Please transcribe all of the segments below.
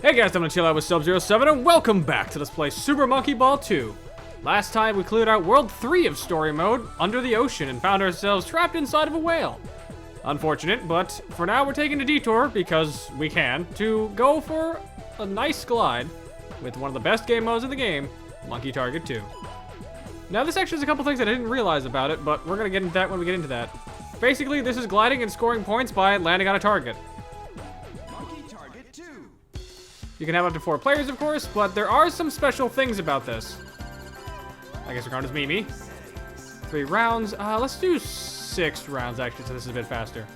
Hey guys, I'm gonna chill out with Sub-07 and welcome back to Let's Play Super Monkey Ball 2. Last time we cleared out World 3 of Story Mode, Under the Ocean, and found ourselves trapped inside of a whale. Unfortunate, but for now we're taking a detour, because we can, to go for a nice glide with one of the best game modes in the game, Monkey Target 2. Now this actually has a couple things that I didn't realize about it, but we're gonna get into that when we get into that. Basically, this is gliding and scoring points by landing on a target. You can have up to 4 players, of course, but there are some special things about this. I guess we're going as Mimi. 3 rounds. Let's do 6 rounds, actually, so this is a bit faster.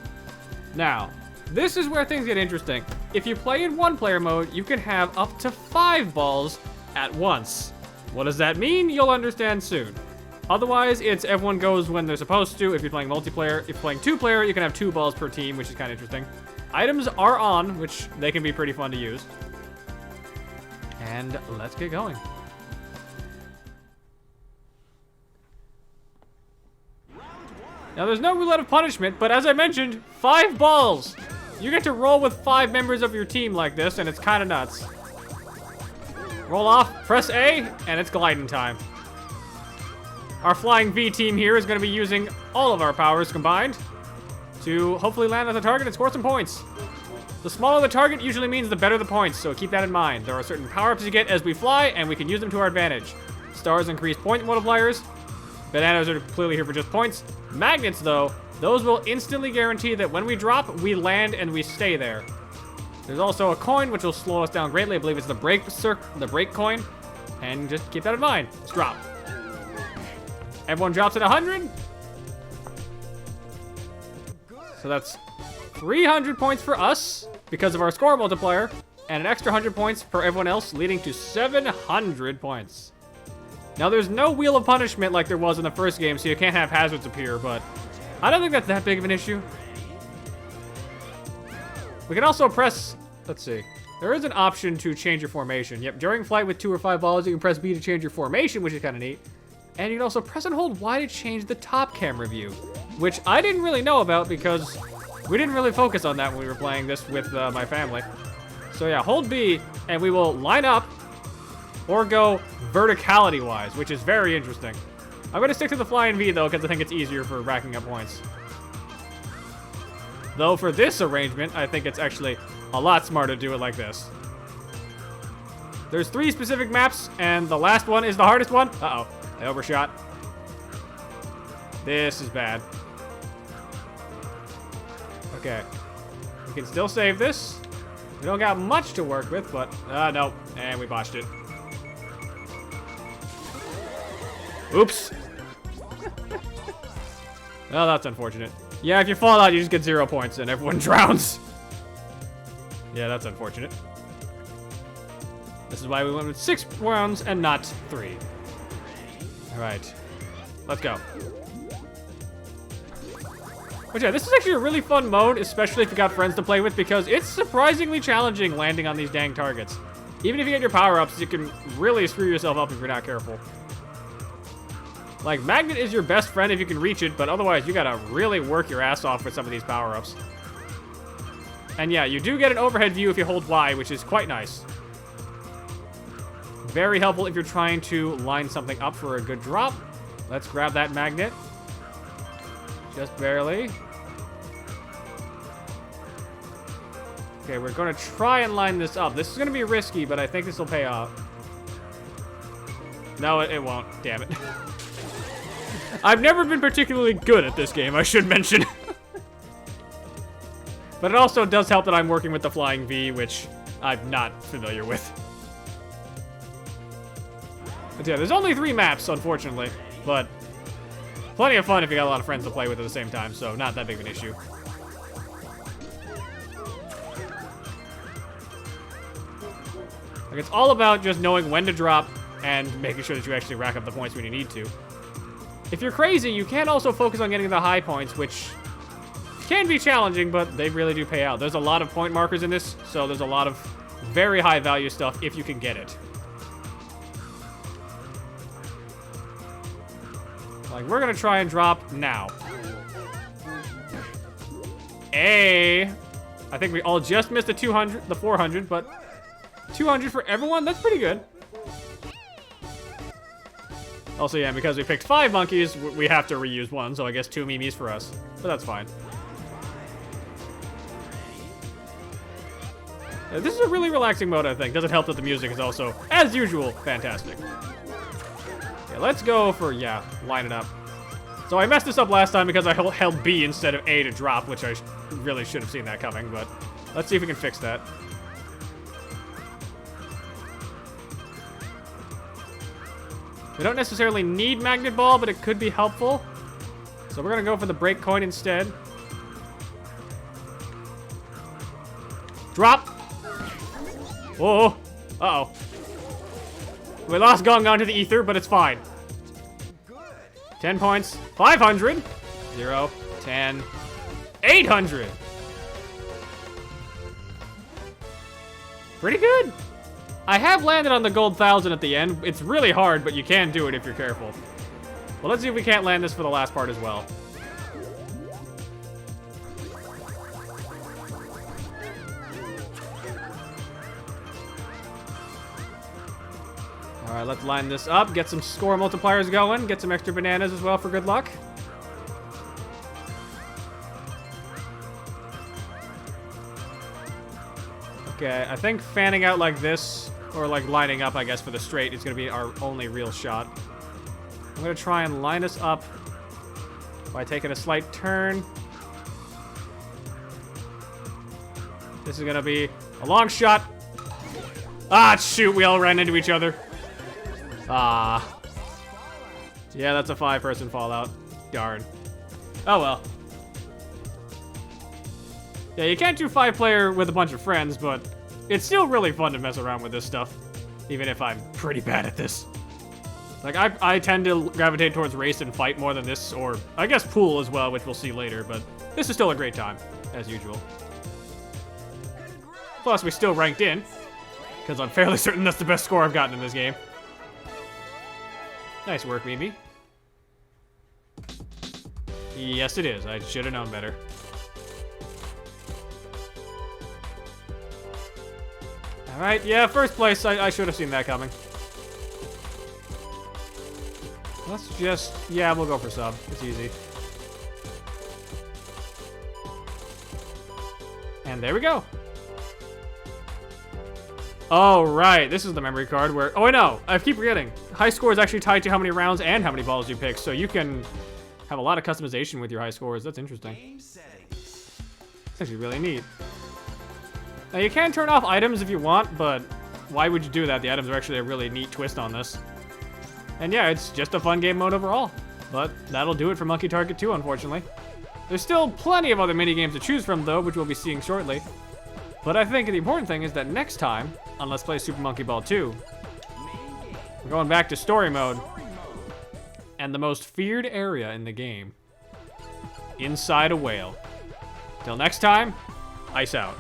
Now, this is where things get interesting. If you play in 1-player mode, you can have up to 5 balls at once. What does that mean? You'll understand soon. Otherwise, it's everyone goes when they're supposed to. If you're playing multiplayer, if you're playing 2-player, you can have 2 balls per team, which is kind of interesting. Items are on, which they can be pretty fun to use. And let's get going. Now, there's no roulette of punishment, but as I mentioned, 5 balls. You get to roll with 5 members of your team like this, and it's kind of nuts. Roll off, press A, and it's gliding time. Our Flying V team here is going to be using all of our powers combined to hopefully land on the target and score some points. The smaller the target usually means the better the points, so keep that in mind. There are certain power-ups you get as we fly, and we can use them to our advantage. Stars increase point multipliers. Bananas are clearly here for just points. Magnets, though, those will instantly guarantee that when we drop, we land and we stay there. There's also a coin, which will slow us down greatly. I believe it's the break coin. And just keep that in mind. Let's drop. Everyone drops at 100. So that's 300 points for us because of our score multiplier, and an extra 100 points for everyone else, leading to 700 points. Now, there's no Wheel of Punishment like there was in the first game, so you can't have hazards appear, but I don't think that's that big of an issue. We can also press, let's see, there is an option to change your formation. Yep, during flight with 2 or 5 balls, you can press B to change your formation, which is kind of neat. And you can also press and hold Y to change the top camera view, which I didn't really know about because we didn't really focus on that when we were playing this with my family. So yeah, hold B, and we will line up or go verticality-wise, which is very interesting. I'm going to stick to the Flying V, though, because I think it's easier for racking up points. Though for this arrangement, I think it's actually a lot smarter to do it like this. There's 3 specific maps, and the last one is the hardest one. Uh-oh, I overshot. This is bad. Okay, we can still save this. We don't got much to work with, but, no, and we botched it. Oops. Well, that's unfortunate. Yeah, if you fall out, you just get 0 points and everyone drowns. Yeah, that's unfortunate. This is why we went with 6 rounds and not 3. All right, let's go. But yeah, this is actually a really fun mode, especially if you got friends to play with, because it's surprisingly challenging landing on these dang targets. Even if you get your power-ups, you can really screw yourself up if you're not careful. Like, Magnet is your best friend if you can reach it, but otherwise you gotta really work your ass off with some of these power-ups. And yeah, you do get an overhead view if you hold Y, which is quite nice. Very helpful if you're trying to line something up for a good drop. Let's grab that magnet. Just barely. Okay, we're gonna try and line this up. This is gonna be risky, but I think this will pay off. No, it won't. Damn it. I've never been particularly good at this game, I should mention. But it also does help that I'm working with the Flying V, which I'm not familiar with. But yeah, there's only 3 maps, unfortunately. But plenty of fun if you got a lot of friends to play with at the same time, so not that big of an issue. Like, it's all about just knowing when to drop and making sure that you actually rack up the points when you need to. If you're crazy, you can also focus on getting the high points, which can be challenging, but they really do pay out. There's a lot of point markers in this, so there's a lot of very high value stuff if you can get it. Like, we're gonna try and drop now. A. I think we all just missed the 200, the 400, but 200 for everyone? That's pretty good. Also, yeah, because we picked 5 monkeys, we have to reuse one, so I guess 2 Mimis for us. But that's fine. Yeah, this is a really relaxing mode, I think. Doesn't help that the music is also, as usual, fantastic. Yeah, let's go for, yeah, line it up. So I messed this up last time because I held B instead of A to drop, which I really should have seen that coming, but let's see if we can fix that. We don't necessarily need Magnet Ball, but it could be helpful. So we're gonna go for the Break Coin instead. Drop! Whoa! Uh-oh. We lost Gong Gong to the ether, but it's fine. 10 points. 500. 0, 10, 800. Pretty good. I have landed on the gold 1,000 at the end. It's really hard, but you can do it if you're careful. Well, let's see if we can't land this for the last part as well. All right, let's line this up, get some score multipliers going, get some extra bananas as well for good luck. Okay, I think fanning out like this, or like lining up, I guess, for the straight is going to be our only real shot. I'm going to try and line us up by taking a slight turn. This is going to be a long shot. Ah, shoot, we all ran into each other. Ah. Yeah, that's a 5-person fallout. Darn. Oh well. Yeah, you can't do 5-player with a bunch of friends, but it's still really fun to mess around with this stuff. Even if I'm pretty bad at this. Like, I tend to gravitate towards race and fight more than this, or I guess pool as well, which we'll see later, but this is still a great time, as usual. Plus, we still ranked in, because I'm fairly certain that's the best score I've gotten in this game. Nice work, Mimi. Yes, it is. I should have known better. Alright, yeah, first place. I should have seen that coming. Let's just... yeah, we'll go for sub. It's easy. And there we go. Oh, right. This is the memory card where... oh, I know. I keep forgetting. High score is actually tied to how many rounds and how many balls you pick, so you can have a lot of customization with your high scores. That's interesting. It's actually really neat. Now, you can turn off items if you want, but why would you do that? The items are actually a really neat twist on this. And yeah, it's just a fun game mode overall. But that'll do it for Monkey Target 2, unfortunately. There's still plenty of other minigames to choose from, though, which we'll be seeing shortly. But I think the important thing is that next time, on Let's Play Super Monkey Ball 2, we're going back to story mode. And the most feared area in the game. Inside a whale. Till next time, ice out.